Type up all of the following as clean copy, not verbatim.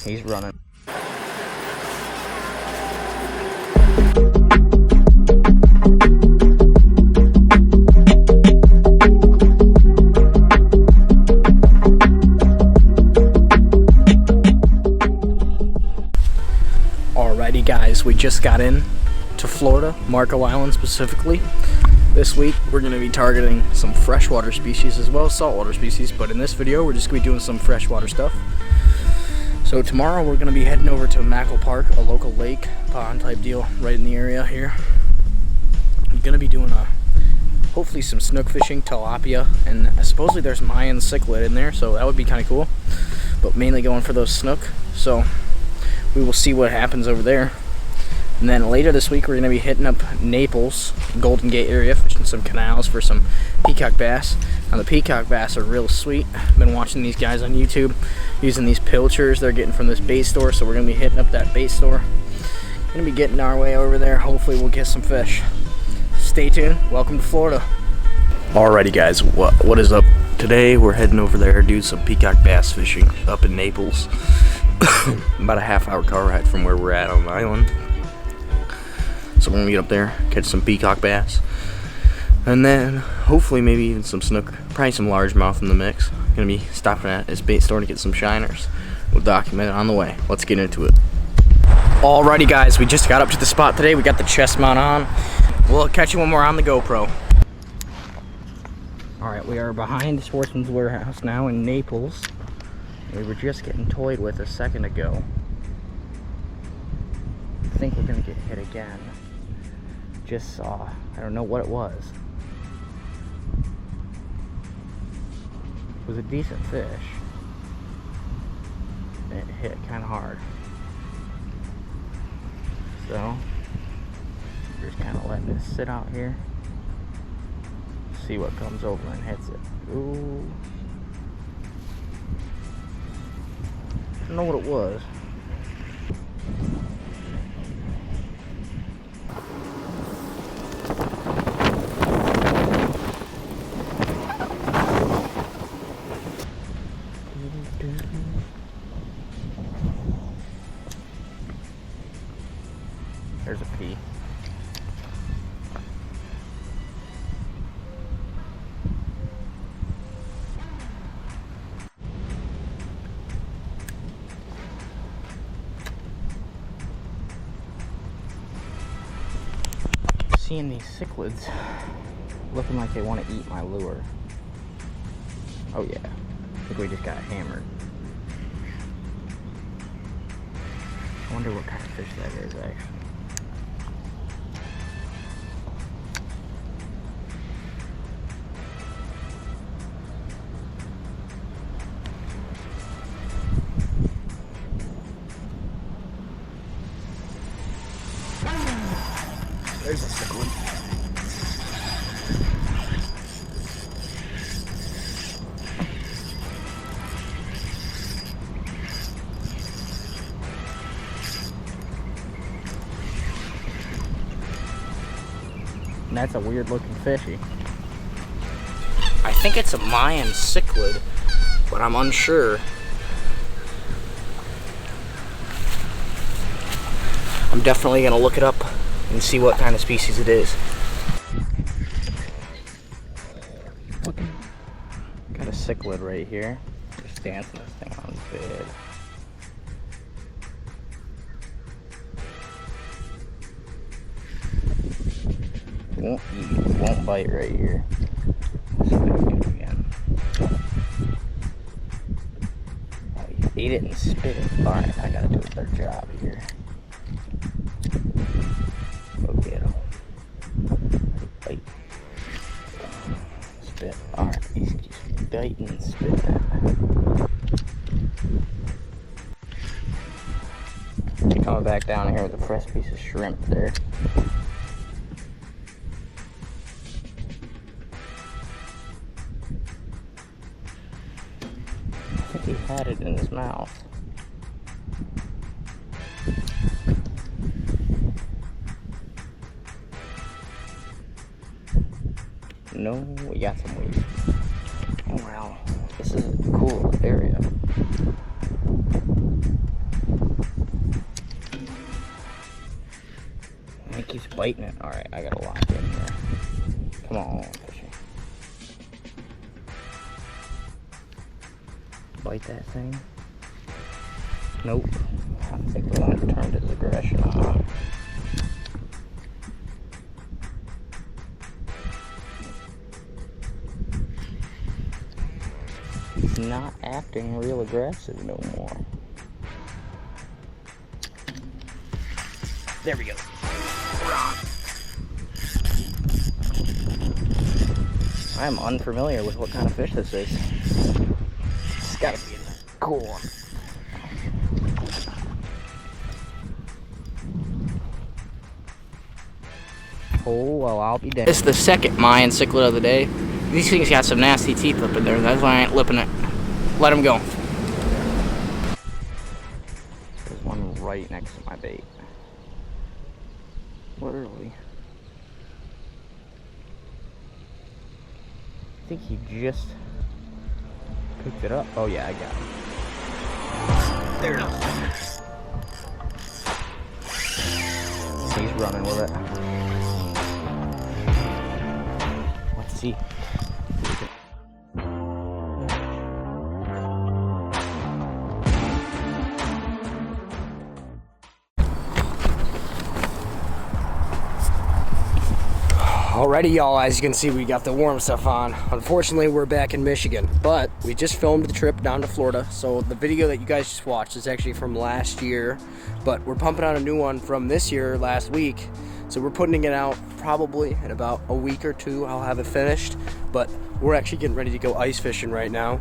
He's running. Alrighty guys, we just got in to Florida, Marco Island specifically. This week we're going to be targeting some freshwater species as well as saltwater species, but in this video we're just going to be doing some freshwater stuff. So tomorrow we're going to be heading over to Mackle Park, a local lake, pond type deal right in the area here. I'm going to be doing hopefully some snook fishing, tilapia, and supposedly there's Mayan cichlid in there, so that would be kind of cool. But mainly going for those snook, so we will see what happens over there. And then later this week, we're going to be hitting up Naples, Golden Gate area, fishing some canals for some peacock bass. Now the peacock bass are real sweet. I've been watching these guys on YouTube using these pilchers they're getting from this bait store, so we're going to be hitting up that bait store. Going to be getting our way over there. Hopefully we'll get some fish. Stay tuned. Welcome to Florida. Alrighty guys, what is up? Today we're heading over there to do some peacock bass fishing up in Naples. About a half-hour car ride from where we're at on the island. So we're gonna get up there, catch some peacock bass, and then hopefully maybe even some snook, probably some largemouth in the mix. Gonna be stopping at this bait store to get some shiners. We'll document it on the way. Let's get into it. Alrighty guys, we just got up to the spot today. We got the chest mount on. We'll catch you when we're on the GoPro. Alright, we are behind Sportsman's Warehouse now in Naples. We were just getting toyed with a second ago. I think we're gonna get hit again. Just saw, I don't know what it was. It was a decent fish. It hit kind of hard. So, we're just kind of letting it sit out here. See what comes over and hits it. Ooh. I don't know what it was. There's a pea. Seeing these cichlids looking like they want to eat my lure. Oh yeah, I think we just got hammered. I wonder what kind of fish that is actually. There's a cichlid. And that's a weird looking fishy. I think it's a Mayan cichlid, but I'm unsure. I'm definitely gonna look it up and see what kind of species it is. Got a cichlid right here. Just dancing this thing on his bed. Won't eat, won't bite right here. Let's see if I can do it again. Oh, he ate it and spit it. Alright, I gotta do a better job here. Go get him. Bite. Spit. Alright, he's just biting and spitting it. Coming back down here with a fresh piece of shrimp there. I think he had it in his mouth. No, we got some weed. Oh wow, this is a cool area. biting it. Alright, I gotta lock in here. Come on, fishy. Bite that thing. Nope. I think we're gonna turn his aggression on. He's not acting real aggressive no more. There we go. I'm unfamiliar with what kind of fish this is. It's gotta be in the core. Oh, well, I'll be dead. This is the second Mayan cichlid of the day. These things got some nasty teeth up in there. That's why I ain't lipping it. Let them go. There's one right next to my bait. Literally. I think he just picked it up. Oh yeah, I got him. There it is. He's running with it. Let's see. Alrighty, y'all, as you can see, we got the warm stuff on. Unfortunately, we're back in Michigan, but we just filmed the trip down to Florida. So the video that you guys just watched is actually from last year, but we're pumping out a new one from this year, last week. So we're putting it out probably in about a week or two. I'll have it finished, but we're actually getting ready to go ice fishing right now.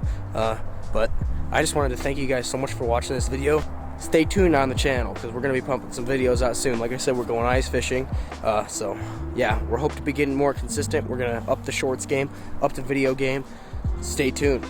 But I just wanted to thank you guys so much for watching this video. Stay tuned on the channel because we're going to be pumping some videos out soon. Like I said, we're going ice fishing. So yeah, we're hoping to be getting more consistent. We're going to up the shorts game, up the video game. Stay tuned.